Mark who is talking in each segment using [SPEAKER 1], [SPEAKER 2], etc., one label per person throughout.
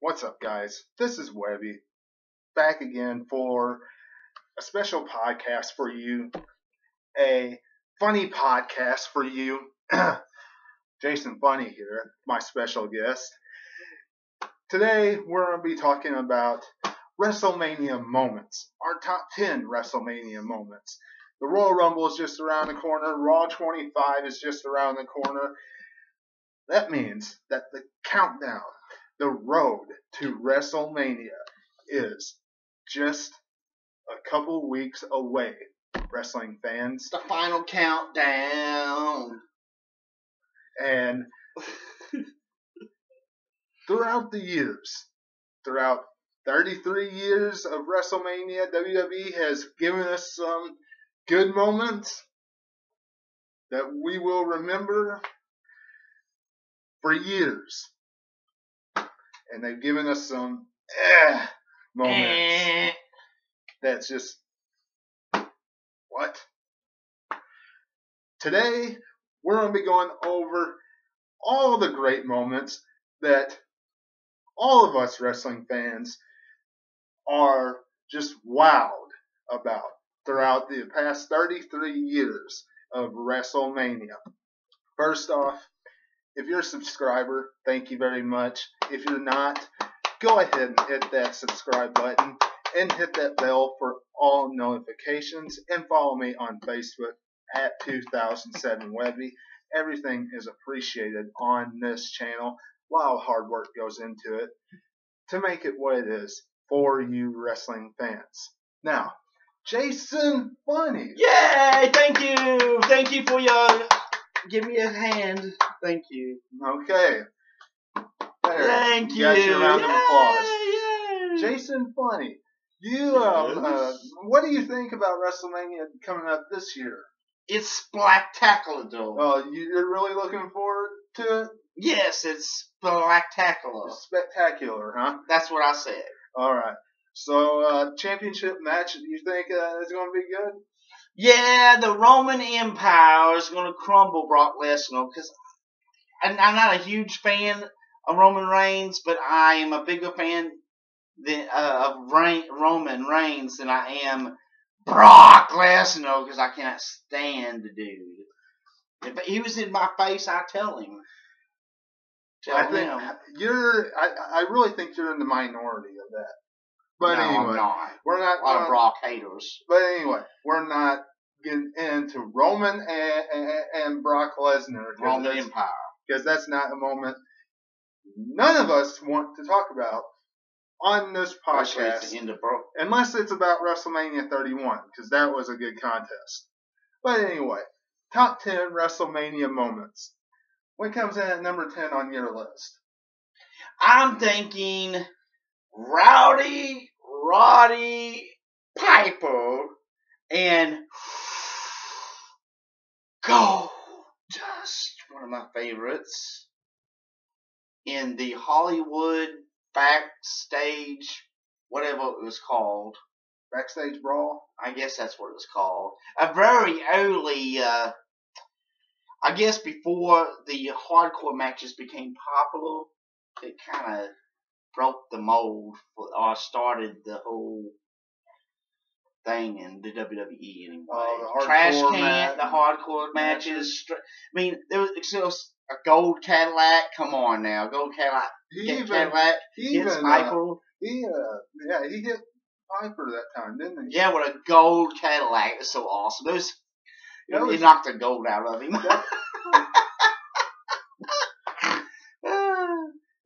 [SPEAKER 1] What's up, guys? This is Webby, back again for a special podcast for you, a funny podcast for you. Jason Funny here, my special guest. Today, we're going to be talking about WrestleMania moments, our top 10 WrestleMania moments. The Royal Rumble is just around the corner, Raw 25 is just around the corner. That means that the countdown, the road to WrestleMania is just a couple weeks away, wrestling fans.
[SPEAKER 2] The final countdown.
[SPEAKER 1] And throughout the years, throughout 33 years of WrestleMania, WWE has given us some good moments that we will remember for years. And they've given us some moments that's just, what? Today, we're going to be going over all the great moments that all of us wrestling fans are just wowed about throughout the past 33 years of WrestleMania. First off, if you're a subscriber, thank you very much. If you're not, go ahead and hit that subscribe button and hit that bell for all notifications, and follow me on Facebook at 2007Webby. Everything is appreciated on this channel. A lot of hard work goes into it to make it what it is for you wrestling fans. Now, Jason Funny.
[SPEAKER 2] Yay! Thank you. Thank you for your. Give me a hand. Thank you.
[SPEAKER 1] Okay. There.
[SPEAKER 2] Thank you.
[SPEAKER 1] Got your round of applause.
[SPEAKER 2] Yay.
[SPEAKER 1] Jason Funny. You, what do you think about WrestleMania coming up this year?
[SPEAKER 2] It's spectacular, though.
[SPEAKER 1] You're really looking forward to it?
[SPEAKER 2] Yes, it's spectacular.
[SPEAKER 1] Spectacular, huh?
[SPEAKER 2] That's what I said.
[SPEAKER 1] All right. So, championship match, do you think is going to be good?
[SPEAKER 2] Yeah, the Roman Empire is going to crumble Brock Lesnar, because I'm not a huge fan of Roman Reigns, but I am a bigger fan of Roman Reigns than I am Brock Lesnar, because I cannot stand the dude. If he was in my face, I'd tell him.
[SPEAKER 1] I really think you're in the minority of that. But
[SPEAKER 2] no,
[SPEAKER 1] anyway,
[SPEAKER 2] I'm not.
[SPEAKER 1] We're not.
[SPEAKER 2] A lot of Brock haters.
[SPEAKER 1] But anyway, we're not getting into Roman and Brock Lesnar.
[SPEAKER 2] Roman Empire.
[SPEAKER 1] Because that's not a moment none of us want to talk about on this podcast. Unless it's about WrestleMania 31, because that was a good contest. But anyway, top 10 WrestleMania moments. What comes in at number 10 on your list?
[SPEAKER 2] I'm thinking Roddy Piper and Goldust, one of my favorites, in the Hollywood backstage, whatever it was called.
[SPEAKER 1] Backstage Brawl?
[SPEAKER 2] I guess that's what it was called. A very early, I guess before the hardcore matches became popular, it kind of broke the mold, or started the whole thing in the WWE anyway.
[SPEAKER 1] The
[SPEAKER 2] Trash Can, the hardcore matches. I mean, there was a gold Cadillac. Come on now, gold Cadillac.
[SPEAKER 1] He
[SPEAKER 2] hits
[SPEAKER 1] Piper. He hit Piper that time, didn't he?
[SPEAKER 2] Yeah, with a gold Cadillac. It's so awesome. He knocked the gold out of him.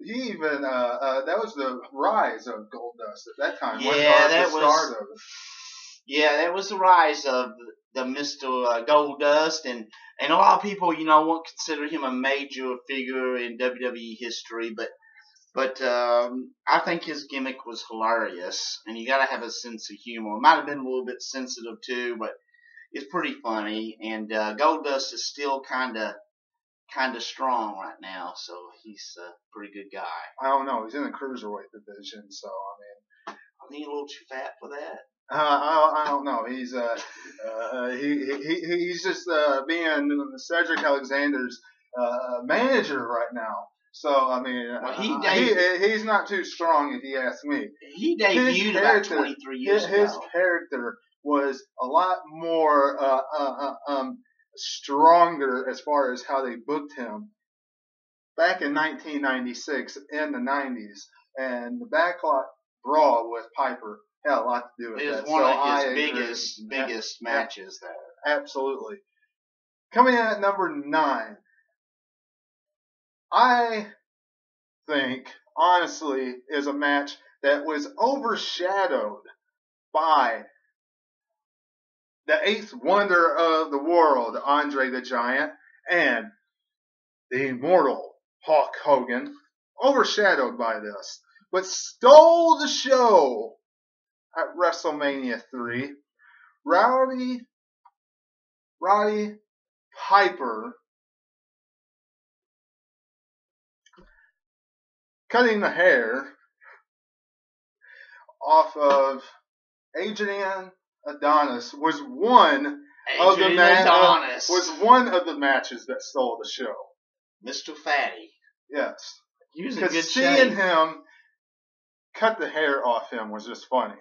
[SPEAKER 1] He even that was the rise of Goldust at that time.
[SPEAKER 2] Yeah, that was
[SPEAKER 1] the
[SPEAKER 2] rise of the Mr. Goldust, and a lot of people, won't consider him a major figure in WWE history, but I think his gimmick was hilarious, and you got to have a sense of humor. It might have been a little bit sensitive too, but it's pretty funny. And Goldust is still kind of strong right now, so he's a pretty good guy.
[SPEAKER 1] I don't know. He's in the cruiserweight division, so
[SPEAKER 2] I think he's a little too fat for that.
[SPEAKER 1] I don't know. He's he's just being Cedric Alexander's manager right now. So I mean,
[SPEAKER 2] Well,
[SPEAKER 1] he's not too strong if you ask me.
[SPEAKER 2] He debuted about 23 years
[SPEAKER 1] his
[SPEAKER 2] ago.
[SPEAKER 1] character was a lot more stronger as far as how they booked him back in 1996 in the 90s, and the backlot brawl with Piper had a lot to do with
[SPEAKER 2] It was
[SPEAKER 1] that.
[SPEAKER 2] one
[SPEAKER 1] So
[SPEAKER 2] of
[SPEAKER 1] I
[SPEAKER 2] his
[SPEAKER 1] agree.
[SPEAKER 2] biggest matches there.
[SPEAKER 1] Absolutely. Coming in at number 9, I think, honestly, is a match that was overshadowed by the 8th wonder of the world, Andre the Giant, and the immortal Hulk Hogan, overshadowed by this, but stole the show at WrestleMania 3. Roddy Piper cutting the hair off of Adrian Adonis was one of the matches that stole the show.
[SPEAKER 2] Mr. Fatty.
[SPEAKER 1] Yes.
[SPEAKER 2] He was in good
[SPEAKER 1] seeing
[SPEAKER 2] shape.
[SPEAKER 1] him cut the hair off him was just funny.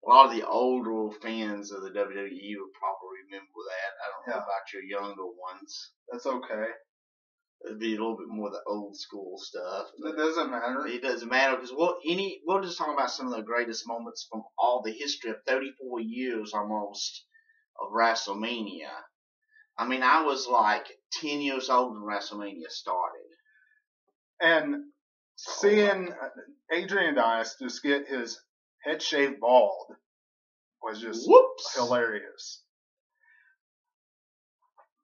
[SPEAKER 2] A lot of the older fans of the WWE will probably remember that. I don't know about your younger ones.
[SPEAKER 1] That's okay.
[SPEAKER 2] It'd be a little bit more the old school stuff.
[SPEAKER 1] It doesn't matter.
[SPEAKER 2] It doesn't matter because we'll just talk about some of the greatest moments from all the history of 34 years almost of WrestleMania. I mean, I was like 10 years old when WrestleMania started.
[SPEAKER 1] And seeing Adrian Adonis just get his head shaved bald was just hilarious.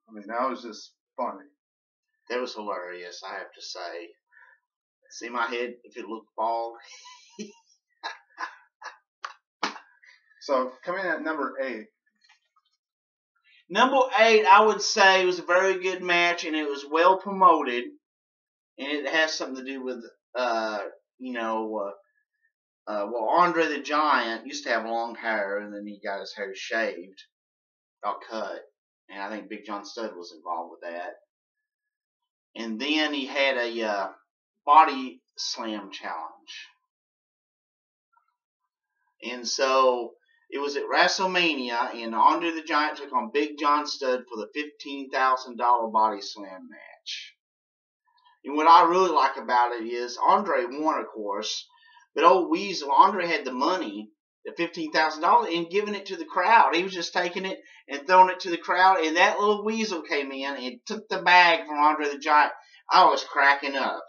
[SPEAKER 1] I mean, that was just funny.
[SPEAKER 2] That was hilarious, I have to say. See my head, if it looked bald?
[SPEAKER 1] So, coming in at number 8.
[SPEAKER 2] Number 8, I would say, was a very good match, and it was well promoted. And it has something to do with, Andre the Giant used to have long hair, and then he got his hair shaved, or cut. And I think Big John Studd was involved with that. And then he had a body slam challenge. And so it was at WrestleMania, and Andre the Giant took on Big John Studd for the $15,000 body slam match. And what I really like about it is Andre won, of course, but old Weasel, Andre had the money, the $15,000, and giving it to the crowd. He was just taking it and throwing it to the crowd, and that little Weasel came in and took the bag from Andre the Giant. I was cracking up.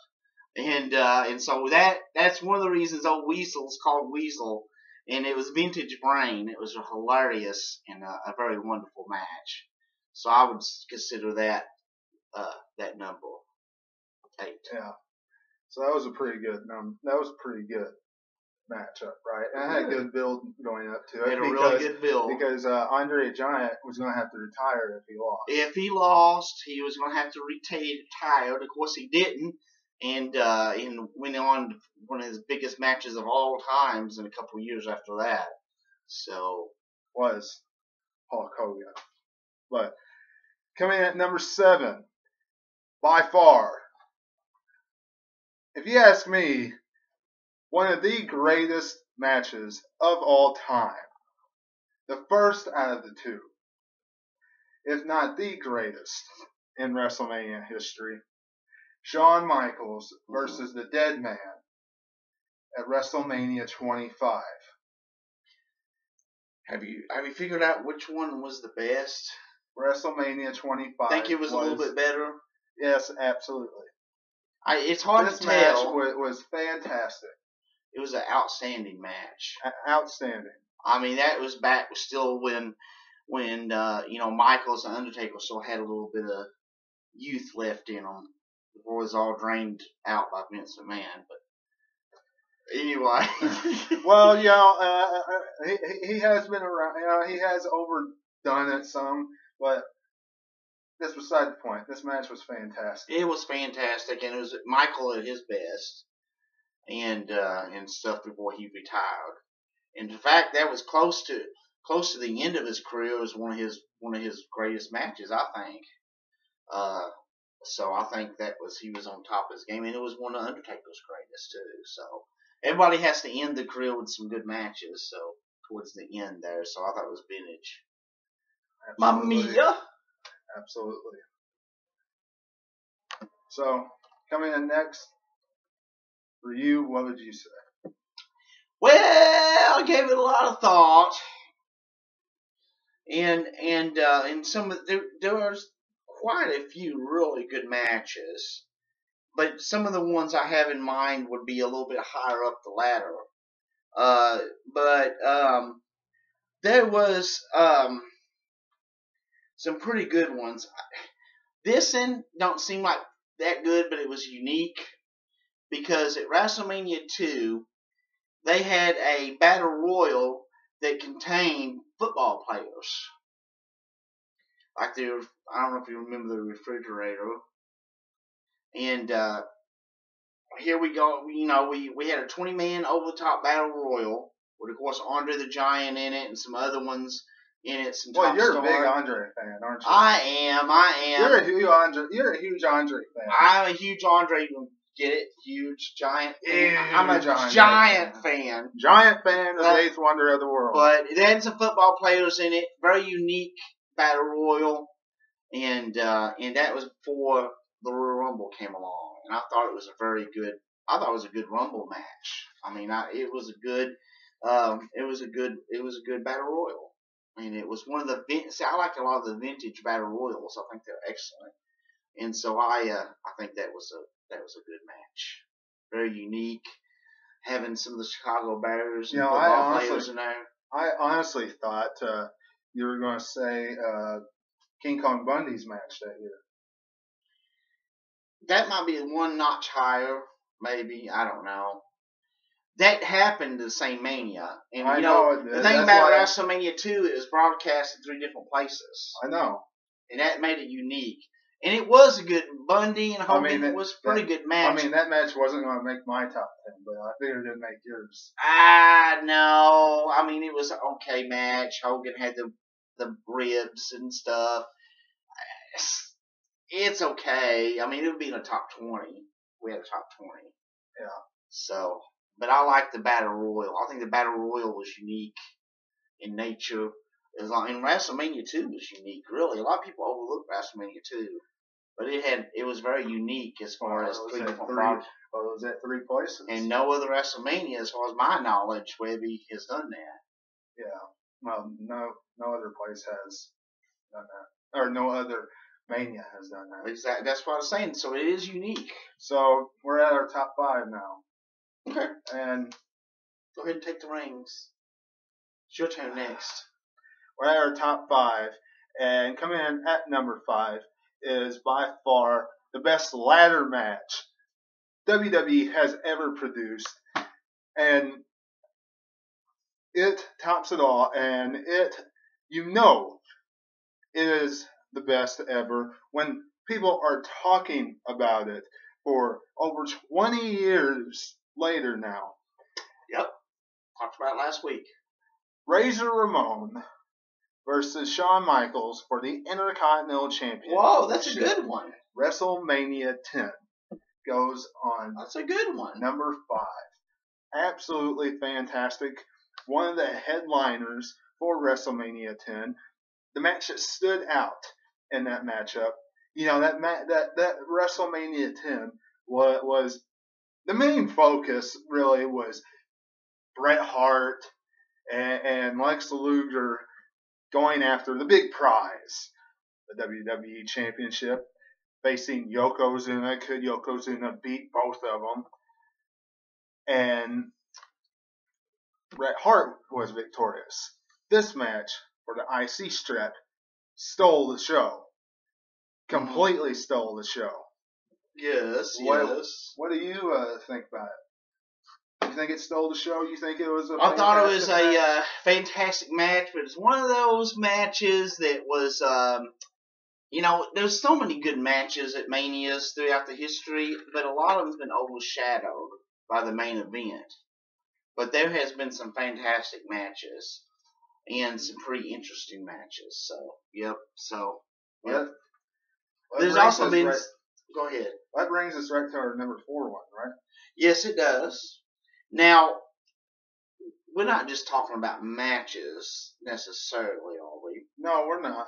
[SPEAKER 2] And so that's one of the reasons old Weasel's called Weasel, and it was vintage brain. It was a hilarious and a very wonderful match. So I would consider that number 8.
[SPEAKER 1] Yeah. So that was a pretty good matchup, right? And I had a good build going up to it.
[SPEAKER 2] Had a really good build.
[SPEAKER 1] Because Andre the Giant was going to have to retire if he lost.
[SPEAKER 2] If he lost, he was going to have to retire. Of course, he didn't. And went on to one of his biggest matches of all times in a couple of years after that. So
[SPEAKER 1] was Hulk Hogan. But coming in at number 7, by far, if you ask me, one of the greatest matches of all time. The first out of the two, if not the greatest in WrestleMania history. Shawn Michaels versus the Dead Man at WrestleMania 25.
[SPEAKER 2] Have you figured out which one was the best?
[SPEAKER 1] WrestleMania 25.
[SPEAKER 2] Think it was a little bit better?
[SPEAKER 1] Yes, absolutely.
[SPEAKER 2] It's hard to tell.
[SPEAKER 1] This match was fantastic.
[SPEAKER 2] It was an outstanding match.
[SPEAKER 1] Outstanding.
[SPEAKER 2] I mean, that was back still when Michaels and Undertaker still had a little bit of youth left in them before it was all drained out by Vince McMahon. But anyway.
[SPEAKER 1] Well, he has been around. He has overdone it some, but that's beside the point. This match was fantastic.
[SPEAKER 2] It was fantastic, and it was Michael at his best, and stuff before he retired. And in fact, that was close to the end of his career. It was one of his greatest matches, I think. So I think he was on top of his game, and it was one of Undertaker's greatest too. So everybody has to end the career with some good matches. So towards the end there, so I thought it was vintage. Mamma mia!
[SPEAKER 1] Absolutely. So coming in next for you, what would you say?
[SPEAKER 2] Well, I gave it a lot of thought, and some of there was quite a few really good matches, but some of the ones I have in mind would be a little bit higher up the ladder. But there was some pretty good ones. This one don't seem like that good, but it was unique because at WrestleMania 2, they had a battle royal that contained football players. Like I don't know if you remember the refrigerator. And here we go. You know, we had a 20-man over-the-top battle royal with, of course, Andre the Giant in it and some other ones in it. Some
[SPEAKER 1] well, you're
[SPEAKER 2] star.
[SPEAKER 1] a big Andre fan, aren't you?
[SPEAKER 2] I am.
[SPEAKER 1] You're a huge Andre fan.
[SPEAKER 2] I'm a huge Andre. Get it? Huge, giant. I'm a giant fan.
[SPEAKER 1] Giant fan of the eighth wonder of the world.
[SPEAKER 2] But it had some football players in it. Very unique battle royal, and that was before the Royal Rumble came along. And I thought it was a very good. I thought it was a good Rumble match. I mean, it was a good. It was a good battle royal. And it was one of the. See, I like a lot of the vintage battle royals. I think they're excellent. And so I think that was a good match. Very unique. Having some of the Chicago Bears and football players in there.
[SPEAKER 1] I honestly thought you were going to say King Kong Bundy's match that year.
[SPEAKER 2] That might be one notch higher, maybe. I don't know. That happened the same Mania. And
[SPEAKER 1] I know
[SPEAKER 2] the thing about WrestleMania 2, it was broadcast in 3 different places.
[SPEAKER 1] I know.
[SPEAKER 2] And that made it unique. And it was a good Bundy and Hogan. It was a pretty good match.
[SPEAKER 1] I mean, that match wasn't going to make my top 10, but I figured it'd make yours.
[SPEAKER 2] No. I mean, it was an okay match. Hogan had the ribs and stuff. It's okay. I mean, it would be in the top 20. We had a top 20.
[SPEAKER 1] Yeah.
[SPEAKER 2] So, but I like the Battle Royal. I think the Battle Royal was unique in nature. And WrestleMania 2 was unique, really. A lot of people overlook WrestleMania 2. But it was very unique as far as 3 different products.
[SPEAKER 1] Well, it was at 3 places.
[SPEAKER 2] And no other WrestleMania, as far as my knowledge, Webby has done that.
[SPEAKER 1] Yeah. Well, no other place has done that. Or no other Mania has done that.
[SPEAKER 2] Exactly. That's what I was saying. So it is unique.
[SPEAKER 1] So we're at our top 5 now.
[SPEAKER 2] Okay.
[SPEAKER 1] And
[SPEAKER 2] go ahead and take the reins. It's your turn next.
[SPEAKER 1] We're at our top 5. And coming in at number 5 is by far the best ladder match WWE has ever produced. And it tops it all. And it is the best ever when people are talking about it for over 20 years later now.
[SPEAKER 2] Yep. Talked about it last week.
[SPEAKER 1] Razor Ramon versus Shawn Michaels for the Intercontinental Championship.
[SPEAKER 2] Whoa, that's a good one.
[SPEAKER 1] WrestleMania 10 goes on.
[SPEAKER 2] That's a good one.
[SPEAKER 1] Number 5. Absolutely fantastic. One of the headliners for WrestleMania 10. The match that stood out in that matchup. You know, that WrestleMania 10 was the main focus really was Bret Hart and Lex Luger going after the big prize, the WWE Championship, facing Yokozuna. Could Yokozuna beat both of them? And Bret Hart was victorious. This match for the IC strap stole the show. Completely stole the show.
[SPEAKER 2] Yes.
[SPEAKER 1] What do you think about it? You think it stole the show? You think it was a
[SPEAKER 2] I thought it was a fantastic match, but it's one of those matches that was, there's so many good matches at Manias throughout the history, but a lot of them's been overshadowed by the main event. But there has been some fantastic matches and some pretty interesting matches. So, yep. So, yep. There's also been Go ahead.
[SPEAKER 1] That brings us right to our number 4 one, right?
[SPEAKER 2] Yes, it does. Now, we're not just talking about matches necessarily, are we?
[SPEAKER 1] No, we're not.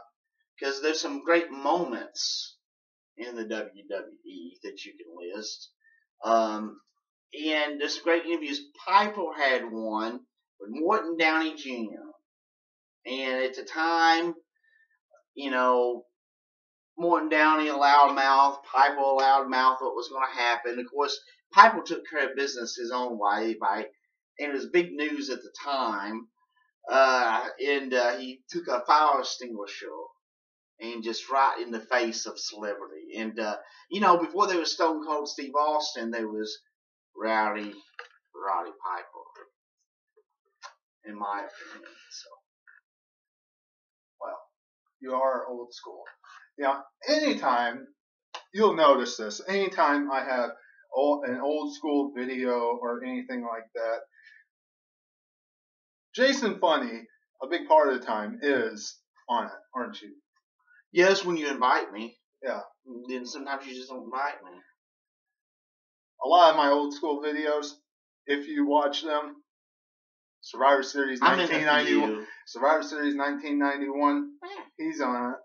[SPEAKER 2] Because there's some great moments in the WWE that you can list. And there's some great interviews. Piper had one with Morton Downey Jr. And at the time, you know, Morton Downey, a loudmouth, Piper, a loudmouth, what was going to happen. Of course, Piper took care of business his own way and it was big news at the time. And he took a fire extinguisher and just right in the face of celebrity. And, before there was Stone Cold Steve Austin, there was Roddy Piper, in my opinion. So,
[SPEAKER 1] Well, you are old school. Yeah, anytime, you'll notice this, anytime I have an old school video or anything like that, Jason Funny, a big part of the time, is on it, aren't you?
[SPEAKER 2] yes, when you invite me.
[SPEAKER 1] Yeah.
[SPEAKER 2] Then sometimes you just don't invite me.
[SPEAKER 1] A lot of my old school videos, if you watch them, Survivor Series 1991, Survivor Series 1991, he's on it.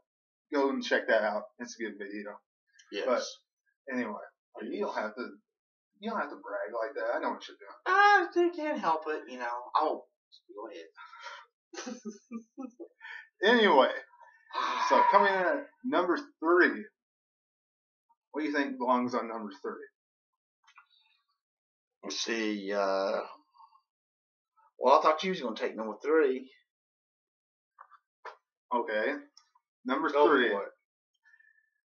[SPEAKER 1] Go and check that out. It's a good video.
[SPEAKER 2] Yes.
[SPEAKER 1] But anyway, you don't have to brag like that. I know what you're doing.
[SPEAKER 2] I can't help it, Oh, go ahead.
[SPEAKER 1] Anyway, so coming in at number 3, what do you think belongs on number 3?
[SPEAKER 2] Let's see. Well, I thought you was going to take number 3.
[SPEAKER 1] Okay. Number
[SPEAKER 2] Go
[SPEAKER 1] 3.
[SPEAKER 2] for it.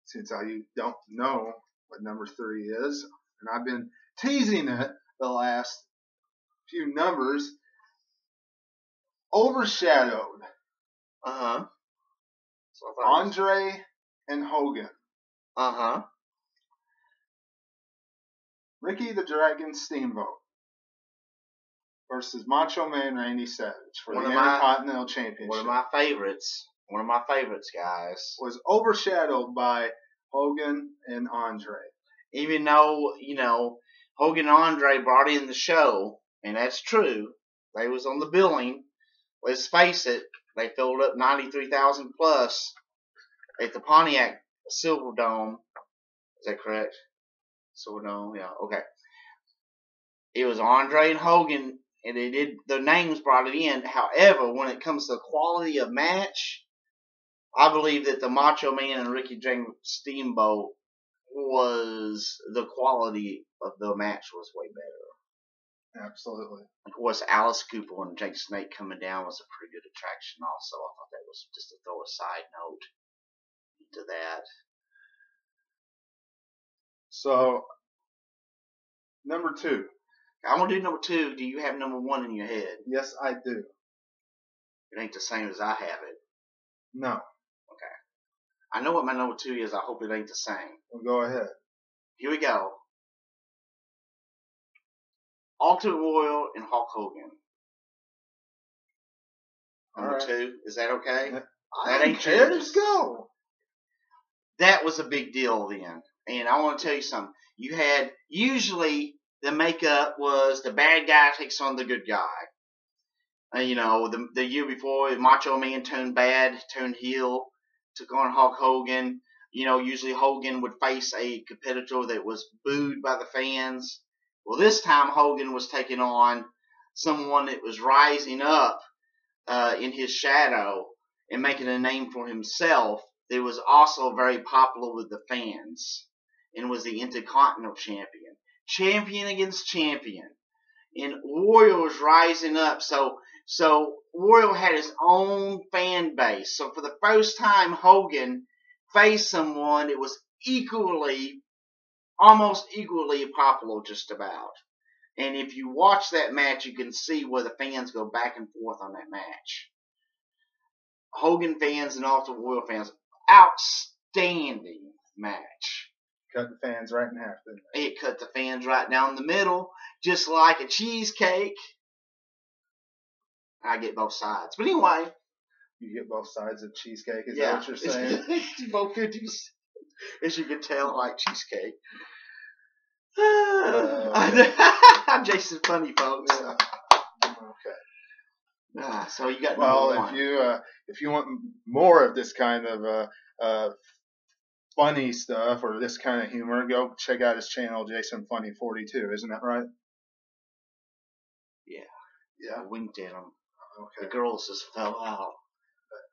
[SPEAKER 1] Since you don't know what number 3 is, and I've been teasing it the last few numbers, overshadowed.
[SPEAKER 2] Uh-huh.
[SPEAKER 1] Andre and Hogan.
[SPEAKER 2] Uh-huh.
[SPEAKER 1] Ricky the Dragon Steamboat versus Macho Man Randy Savage for the Intercontinental Championship.
[SPEAKER 2] One of my favorites. One of my favorites, guys.
[SPEAKER 1] Was overshadowed by Hogan and Andre.
[SPEAKER 2] Even though, Hogan and Andre brought in the show, and that's true. They was on the billing. Let's face it, they filled up 93,000 plus at the Pontiac Silverdome. Is that correct? Silverdome, yeah, okay. It was Andre and Hogan, and they did their names brought it in. However, when it comes to quality of match, I believe that the Macho Man and Ricky Dragon Steamboat was the quality of the match was way better.
[SPEAKER 1] Absolutely.
[SPEAKER 2] Of course, Alice Cooper and Jake Snake coming down was a pretty good attraction also. I thought that was just to throw a side note into that.
[SPEAKER 1] So, number 2.
[SPEAKER 2] I'm going to do number 2. Do you have number 1 in your head?
[SPEAKER 1] Yes, I do.
[SPEAKER 2] It ain't the same as I have it.
[SPEAKER 1] No.
[SPEAKER 2] Okay. I know what my number 2 is. I hope it ain't the same.
[SPEAKER 1] Well, go ahead.
[SPEAKER 2] Here we go. Ultimate Warrior and Hulk Hogan. Number 2. Is that okay?
[SPEAKER 1] That ain't fair. Let's go.
[SPEAKER 2] That was a big deal then. And I want to tell you something. You had, usually, the makeup was the bad guy takes on the good guy. The year before, Macho Man turned heel, took on Hulk Hogan. Usually Hogan would face a competitor that was booed by the fans. Well, this time Hogan was taking on someone that was rising up in his shadow and making a name for himself that was also very popular with the fans and was the Intercontinental Champion. Champion against champion. And Warrior was rising up. So Warrior had his own fan base. So for the first time, Hogan faced someone that was almost equally popular just about. And if you watch that match, you can see where the fans go back and forth on that match. Hogan fans and Ultimate Warrior fans, outstanding match.
[SPEAKER 1] Cut the fans right in half, didn't it?
[SPEAKER 2] It cut the fans right down the middle, just like a cheesecake. I get both sides. But anyway.
[SPEAKER 1] You get both sides of cheesecake, is that what you're saying?
[SPEAKER 2] Both 50s. As you can tell, I like cheesecake.
[SPEAKER 1] Okay.
[SPEAKER 2] I'm Jason Funny, folks.
[SPEAKER 1] Yeah. Okay.
[SPEAKER 2] So you got
[SPEAKER 1] Well,
[SPEAKER 2] number one.
[SPEAKER 1] if you want more of this kind of funny stuff or this kind of humor, go check out his channel, Jason Funny 42. Isn't that right?
[SPEAKER 2] Yeah.
[SPEAKER 1] Yeah.
[SPEAKER 2] I winked at him.
[SPEAKER 1] Okay.
[SPEAKER 2] The girls just fell out.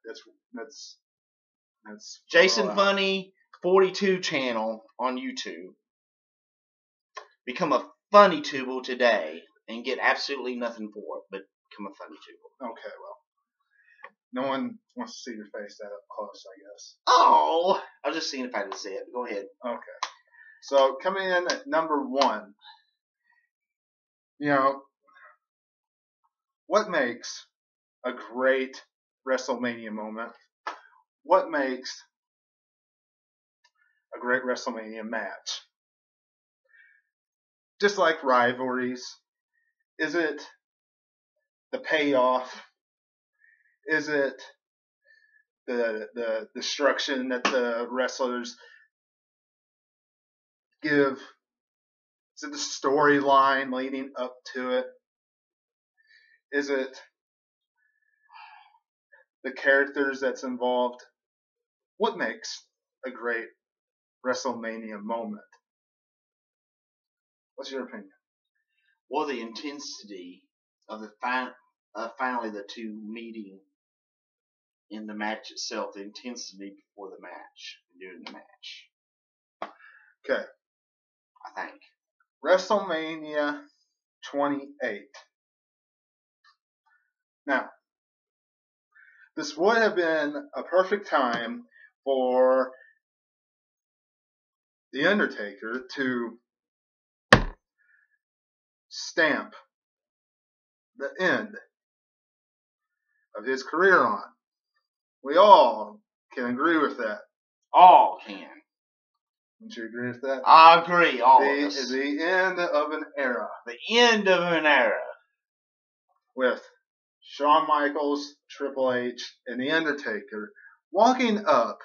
[SPEAKER 1] That's
[SPEAKER 2] Jason
[SPEAKER 1] well,
[SPEAKER 2] Funny 42 channel on YouTube. Become a funny tubal today and get absolutely nothing for it, but become a funny tubal.
[SPEAKER 1] okay. Well, no one wants to see your face that up close, I guess.
[SPEAKER 2] Oh, I was just seeing if I could say it. Go ahead.
[SPEAKER 1] Okay. So coming in at number one, what makes a great WrestleMania moment? What makes a great WrestleMania match? Just like rivalries, is it the payoff? Is it the destruction that the wrestlers give? Is it the storyline leading up to it? Is it the characters that's involved? What makes a great WrestleMania moment? What's your opinion?
[SPEAKER 2] Well, the intensity of finally the two meeting in the match itself, the intensity before the match, during the match.
[SPEAKER 1] Okay.
[SPEAKER 2] I think.
[SPEAKER 1] WrestleMania 28. Now, this would have been a perfect time for The Undertaker to stamp the end of his career on. We all can agree with that.
[SPEAKER 2] All can.
[SPEAKER 1] Would you agree with that?
[SPEAKER 2] I agree, all of us.
[SPEAKER 1] The end of an era.
[SPEAKER 2] The end of an era.
[SPEAKER 1] With Shawn Michaels, Triple H, and The Undertaker walking up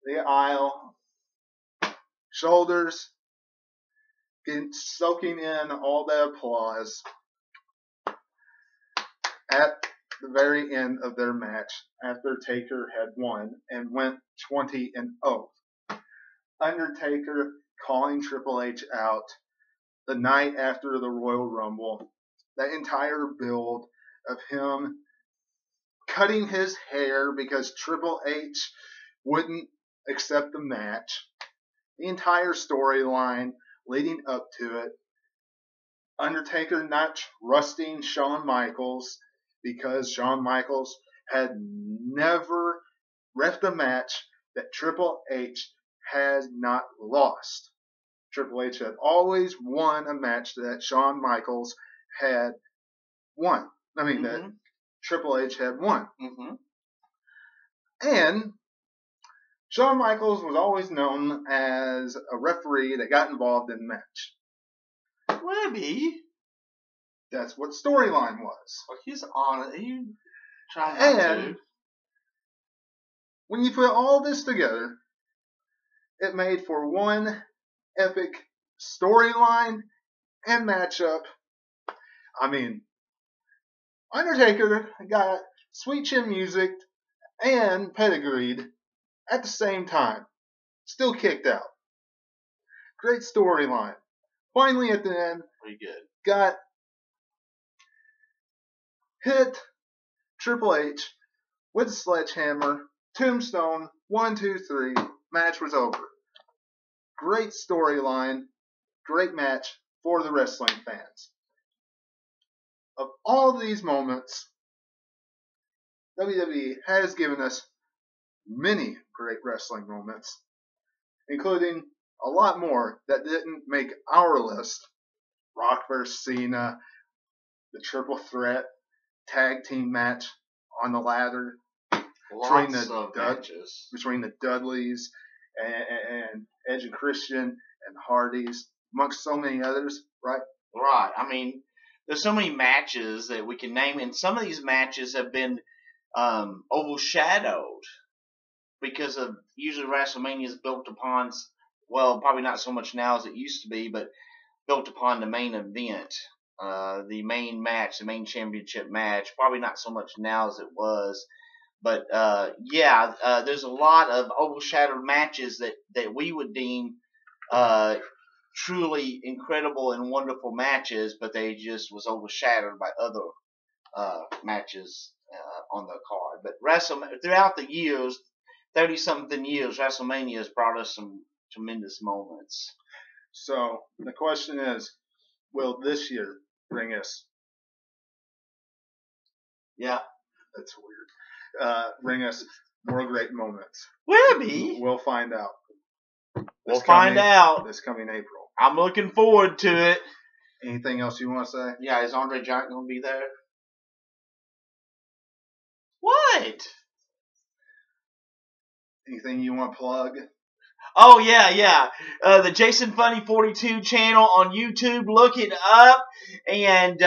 [SPEAKER 1] the aisle, shoulders, soaking in all the applause at the very end of their match after Taker had won and went 20-0. Undertaker calling Triple H out the night after the Royal Rumble. That entire build of him cutting his hair because Triple H wouldn't accept the match. The entire storyline leading up to it. Undertaker not trusting Shawn Michaels because Shawn Michaels had never reffed a match that Triple H had not lost. Triple H had always won a match that Shawn Michaels had won. That Triple H had won.
[SPEAKER 2] Mm-hmm.
[SPEAKER 1] And Shawn Michaels was always known as a referee that got involved in the match.
[SPEAKER 2] Maybe.
[SPEAKER 1] That's what storyline was.
[SPEAKER 2] Well, he's on it. He tried not to.
[SPEAKER 1] When you put all this together, it made for one epic storyline and matchup. Undertaker got Sweet Chin music and pedigreed at the same time. Still kicked out. Great storyline. Finally, at the end,
[SPEAKER 2] pretty good.
[SPEAKER 1] Got hit Triple H with a sledgehammer. Tombstone. 1, 2, 3. Match was over. Great storyline. Great match for the wrestling fans. Of all these moments, WWE has given us many great wrestling moments, including a lot more that didn't make our list. Rock vs. Cena, the triple threat tag team match on the ladder between the Dudleys and Edge and Christian and Hardys, amongst so many others, right?
[SPEAKER 2] Right. There's so many matches that we can name, and some of these matches have been overshadowed because of usually WrestleMania is built upon, well, probably not so much now as it used to be, but built upon the main event, the main match, the main championship match. Probably not so much now as it was, but there's a lot of overshadowed matches that we would deem truly incredible and wonderful matches, but they just was overshadowed by other matches on the card. But throughout the years, 30-something years, WrestleMania has brought us some tremendous moments.
[SPEAKER 1] So the question is, will this year bring us?
[SPEAKER 2] Yeah,
[SPEAKER 1] that's weird. Bring us more great moments.
[SPEAKER 2] Will be.
[SPEAKER 1] We'll find out.
[SPEAKER 2] We'll find out
[SPEAKER 1] this coming April.
[SPEAKER 2] I'm looking forward to it.
[SPEAKER 1] Anything else you want to say?
[SPEAKER 2] Yeah, is Andre Giant going to be there? What?
[SPEAKER 1] Anything you want to plug?
[SPEAKER 2] Oh, yeah. The Jason Funny 42 channel on YouTube. Look it up, and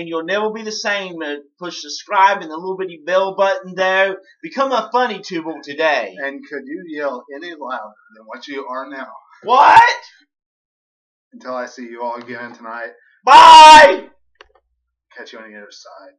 [SPEAKER 2] you'll never be the same. Push subscribe and the little bitty bell button there. Become a Funny Tuber today.
[SPEAKER 1] And could you yell any louder than what you are now?
[SPEAKER 2] What?
[SPEAKER 1] Until I see you all again tonight.
[SPEAKER 2] Bye!
[SPEAKER 1] Catch you on the other side.